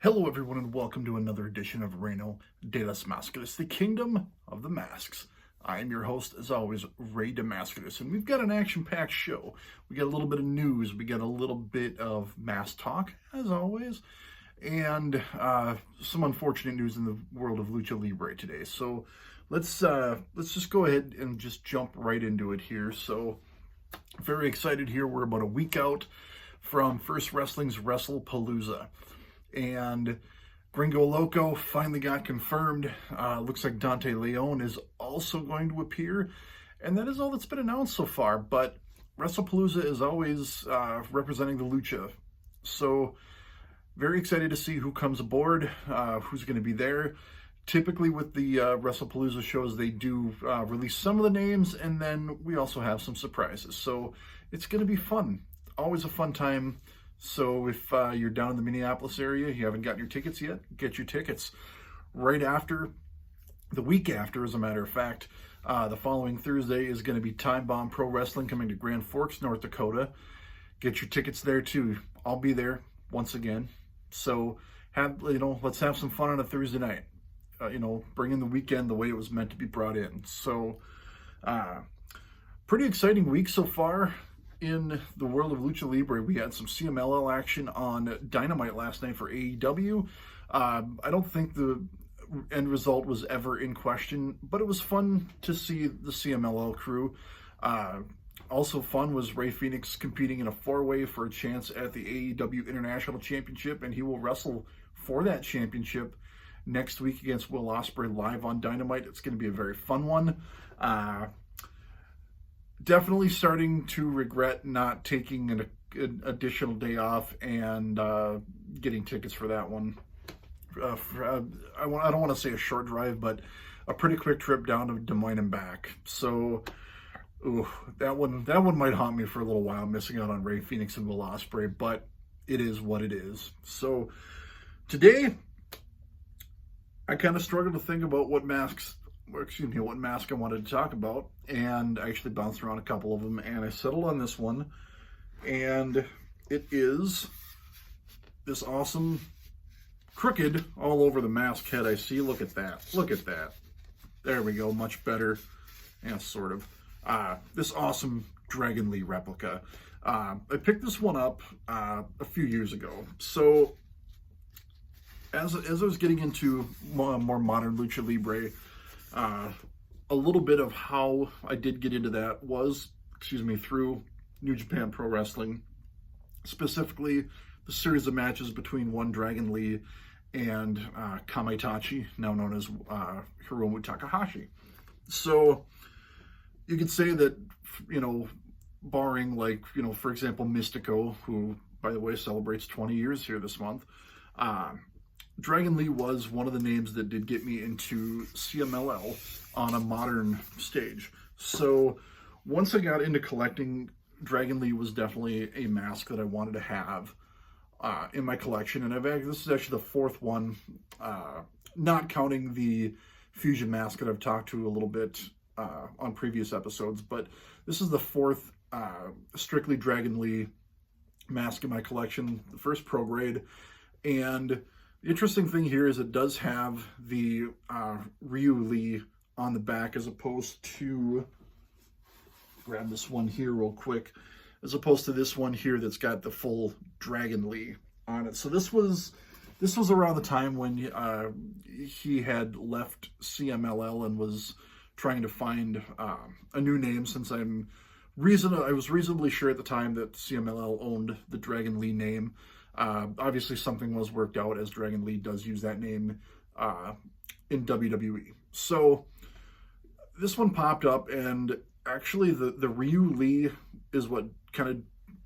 Hello everyone and welcome to another edition of Reino de las Mascaras, the Kingdom of the Masks. I am your host, as always, ReyDeMascaras, and we've got an action-packed show. We got a little bit of news, we got a little bit of mask talk, as always, and some unfortunate news in the world of Lucha Libre today. So let's just go ahead and just jump right into it here. So very excited here. We're about a week out from First Wrestling's WrestlePalooza. And Gringo Loco finally got confirmed. Looks like Dante Leon is also going to appear. And that is all that's been announced so far. But WrestlePalooza is always representing the Lucha. So very excited to see who comes aboard, who's going to be there. Typically with the WrestlePalooza shows, they do release some of the names, and then we also have some surprises. So it's going to be fun. Always a fun time. So if you're down in the Minneapolis area, you haven't gotten your tickets yet, get your tickets. Right after, the week after, as a matter of fact, the following Thursday is going to be Time Bomb Pro Wrestling coming to Grand Forks, North Dakota. Get your tickets there too. I'll be there once again. So let's have some fun on a Thursday night. Bring in the weekend the way it was meant to be brought in. So, pretty exciting week so far. In the world of Lucha Libre, we had some CMLL action on Dynamite last night for AEW. I don't think the end result was ever in question, but it was fun to see the CMLL crew. Also fun was Rey Fenix competing in a four-way for a chance at the AEW International Championship, and he will wrestle for that championship next week against Will Ospreay live on Dynamite. It's going to be a very fun one. Definitely starting to regret not taking an additional day off and getting tickets for that one. I don't want to say a short drive, but a pretty quick trip down to Des Moines and back. So, that one might haunt me for a little while, missing out on Rey Fenix and Will Ospreay, but it is what it is. So today, I kind of struggled to think about what mask I wanted to talk about, and I actually bounced around a couple of them, and I settled on this one, and it is this awesome crooked all over the mask head I see. Look at that. Look at that. There we go. Much better. Yeah, sort of. This awesome Dragon Lee replica. I picked this one up a few years ago. So as I was getting into more modern Lucha Libre, a little bit of how I did get into that was, through New Japan Pro Wrestling, specifically the series of matches between one Dragon Lee and Kamaitachi, now known as Hiromu Takahashi. So you could say that, barring for example, Mystico, who, by the way, celebrates 20 years here this month, Dragon Lee was one of the names that did get me into CMLL on a modern stage. So once I got into collecting, Dragon Lee was definitely a mask that I wanted to have in my collection. And this is actually the fourth one, not counting the fusion mask that I've talked to a little bit on previous episodes. But this is the fourth strictly Dragon Lee mask in my collection, the first pro grade. And the interesting thing here is it does have the Ryu Lee on the back, as opposed to, grab this one here real quick, as opposed to this one here that's got the full Dragon Lee on it. So this was around the time when he had left CMLL and was trying to find a new name, since I was reasonably sure at the time that CMLL owned the Dragon Lee name. Obviously something was worked out, as Dragon Lee does use that name in WWE. So this one popped up, and actually the Ryu Lee is what kind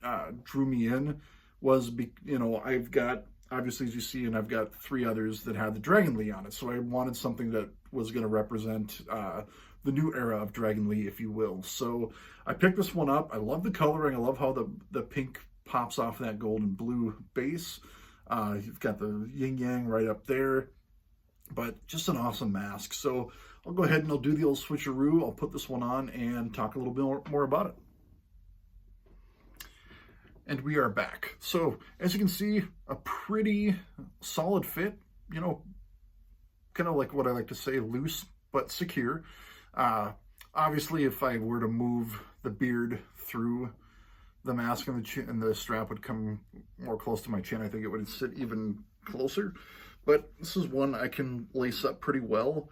of drew me in. I've got, obviously, as you see, and I've got three others that had the Dragon Lee on it. So I wanted something that was going to represent the new era of Dragon Lee, if you will. So I picked this one up. I love the coloring. I love how the pink pops off that gold and blue base. You've got the yin yang right up there, but just an awesome mask. So I'll go ahead and I'll do the old switcheroo. I'll put this one on and talk a little bit more about it. And we are back. So, as you can see, a pretty solid fit, you know, kind of like what I like to say, loose but secure. Obviously, if I were to move the beard through the mask and the chin, and the strap would come more close to my chin, I think it would sit even closer. But this is one I can lace up pretty well,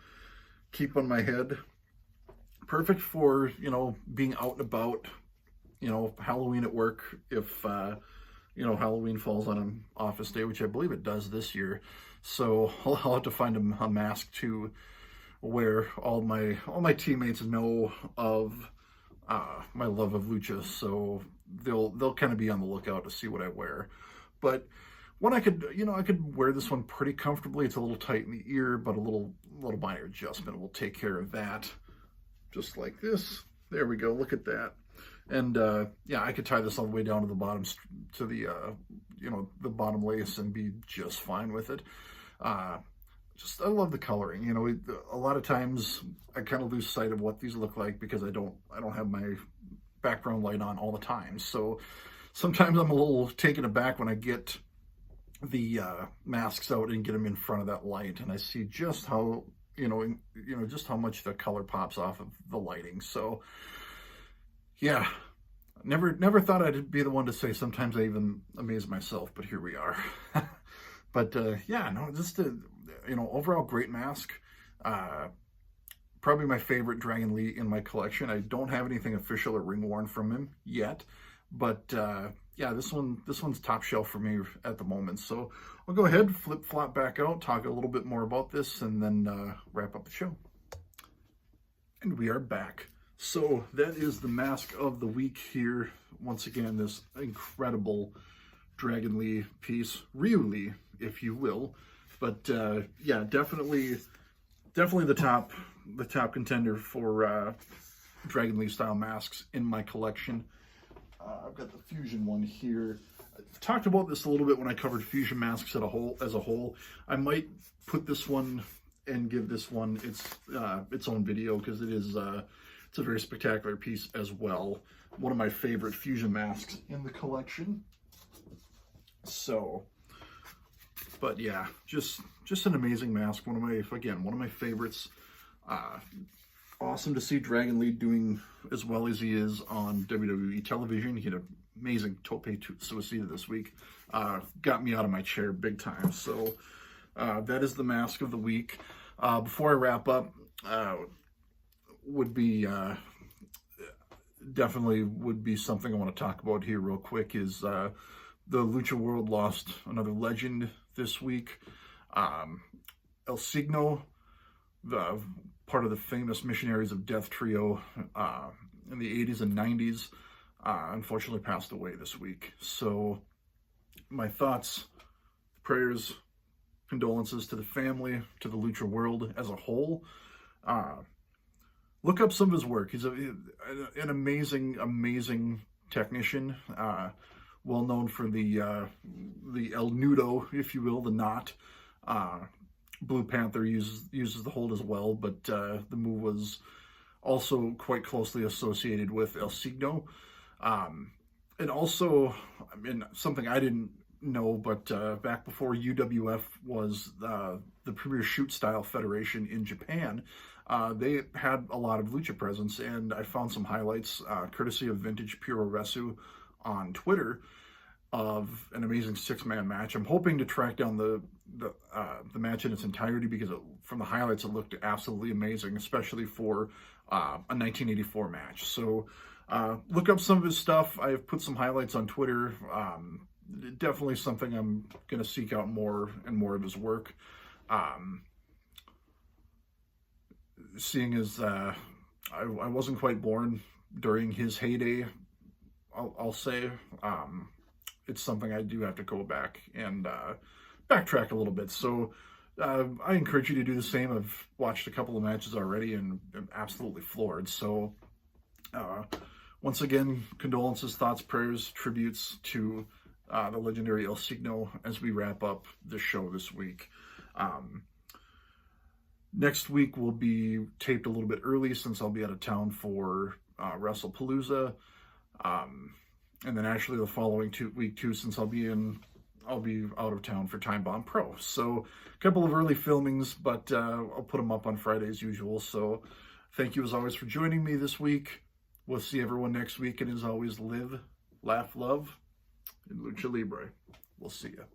keep on my head. Perfect for, you know, being out and about, you know, Halloween at work, if, you know, Halloween falls on an office day, which I believe it does this year. So I'll have to find a mask to wear. All my teammates know of my love of lucha, so they'll kind of be on the lookout to see what I wear. But one I could wear this one pretty comfortably. It's a little tight in the ear, but a little minor adjustment will take care of that. Just like this. There we go. Look at that. And yeah, I could tie this all the way down to the bottom, to the you know, the bottom lace, and be just fine with it. I love the coloring. You know, a lot of times I kind of lose sight of what these look like because I don't have my background light on all the time. So sometimes I'm a little taken aback when I get the masks out and get them in front of that light, and I see just how just how much the color pops off of the lighting. So yeah, never thought I'd be the one to say sometimes I even amaze myself, but here we are. But yeah, no, just a, you know, overall great mask. Probably my favorite Dragon Lee in my collection. I don't have anything official or ring worn from him yet, but yeah, this one's top shelf for me at the moment. So I'll go ahead, flip-flop back out, talk a little bit more about this, and then wrap up the show. And we are back. So that is the mask of the week here. Once again, this incredible Dragon Lee piece, Ryu Lee, if you will. But yeah, definitely the top contender for Dragon Lee style masks in my collection. I've got the Fusion one here. I've talked about this a little bit when I covered Fusion masks as a whole. I might put this one and give this one its own video, because it's a very spectacular piece as well. One of my favorite Fusion masks in the collection. So, but yeah, just an amazing mask. One of my favorites. Awesome to see Dragon Lee doing as well as he is on WWE television. He had an amazing tope suicida this week. Got me out of my chair big time. So that is the mask of the week. Before I wrap up, definitely would be something I want to talk about here real quick is the Lucha World lost another legend this week. El Signo, the part of the famous Missionaries of Death trio in the 80s and 90s, unfortunately passed away this week. So my thoughts, prayers, condolences to the family, to the Lucha World as a whole. Look up some of his work. He's an amazing technician, well known for the El Nudo, if you will, the knot. Blue Panther uses the hold as well, but the move was also quite closely associated with El Signo. And also, I mean, something I didn't know, but back before UWF was the premier shoot style federation in Japan, they had a lot of lucha presence, and I found some highlights, courtesy of Vintage Puroresu on Twitter, of an amazing 6-man match. I'm hoping to track down the match in its entirety, because from the highlights it looked absolutely amazing, especially for a 1984 match. So look up some of his stuff. I have put some highlights on Twitter. Definitely something I'm going to seek out more and more of his work. Seeing as I wasn't quite born during his heyday, I'll say, it's something I do have to go back and backtrack a little bit. So I encourage you to do the same. I've watched a couple of matches already and am absolutely floored. So once again, condolences, thoughts, prayers, tributes to the legendary El Signo as we wrap up the show this week. Next week will be taped a little bit early since I'll be out of town for WrestlePalooza. and then actually the following week too, since I'll be out of town for Time Bomb Pro. So a couple of early filmings, but I'll put them up on Friday as usual. So thank you as always for joining me this week. We'll see everyone next week, and as always, live, laugh, love, and Lucha Libre. We'll see you.